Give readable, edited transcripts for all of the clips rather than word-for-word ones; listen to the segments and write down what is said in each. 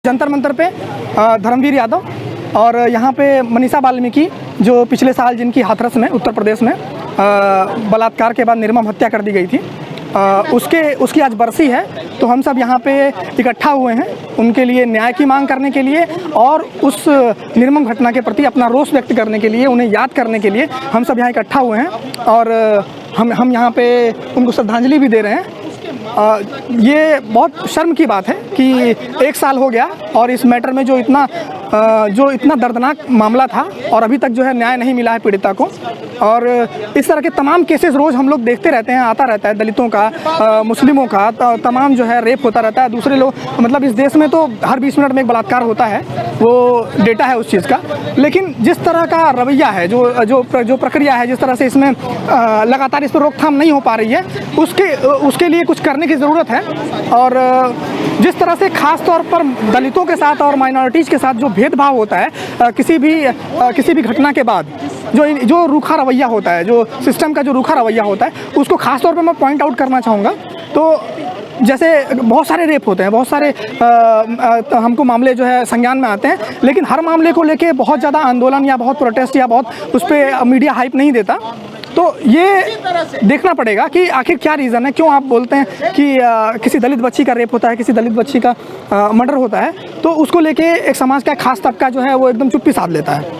जंतर मंतर पे धर्मवीर यादव और यहाँ पे मनीषा वाल्मीकि जो पिछले साल जिनकी हाथरस में उत्तर प्रदेश में बलात्कार के बाद निर्मम हत्या कर दी गई थी, उसकी आज बरसी है। तो हम सब यहाँ पे इकट्ठा हुए हैं उनके लिए न्याय की मांग करने के लिए और उस निर्मम घटना के प्रति अपना रोष व्यक्त करने के लिए, उन्हें याद करने के लिए हम सब यहाँ इकट्ठा हुए हैं और हम यहाँ पे उनको श्रद्धांजलि भी दे रहे हैं। ये बहुत शर्म की बात है कि 1 साल हो गया और इस मैटर में जो इतना दर्दनाक मामला था और अभी तक जो है न्याय नहीं मिला है पीड़िता को। और इस तरह के तमाम केसेस रोज़ हम लोग देखते रहते हैं, आता रहता है, दलितों का, मुस्लिमों का, तमाम जो है रेप होता रहता है। दूसरे लोग मतलब इस देश में तो हर 20 मिनट में एक बलात्कार होता है, वो डेटा है उस चीज़ का। लेकिन जिस तरह का रवैया है, जो प्रक्रिया है, जिस तरह से इसमें लगातार इस पर रोकथाम नहीं हो पा रही है, उसके लिए कुछ करने की ज़रूरत है। और जिस तरह से ख़ास तौर पर दलितों के साथ और माइनॉरिटीज़ के साथ जो भेदभाव होता है किसी भी घटना के बाद, जो रूखा रवैया होता है, जो सिस्टम का जो रूखा रवैया होता है, उसको ख़ास तौर पे मैं पॉइंट आउट करना चाहूँगा। तो जैसे बहुत सारे रेप होते हैं, बहुत सारे हमको मामले जो है संज्ञान में आते हैं, लेकिन हर मामले को लेके बहुत ज़्यादा आंदोलन या बहुत प्रोटेस्ट या बहुत उस पर मीडिया हाइप नहीं देता। तो ये देखना पड़ेगा कि आखिर क्या रीज़न है, क्यों आप बोलते हैं कि किसी दलित बच्ची का रेप होता है, किसी दलित बच्ची का मर्डर होता है, तो उसको लेके एक समाज का खास तबका जो है वो एकदम चुप्पी साध लेता है।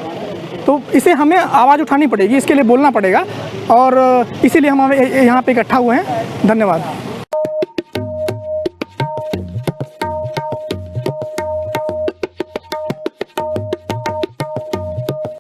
तो इसे हमें आवाज़ उठानी पड़ेगी, इसके लिए बोलना पड़ेगा और इसीलिए हम यहाँ पे इकट्ठा हुए हैं। धन्यवाद।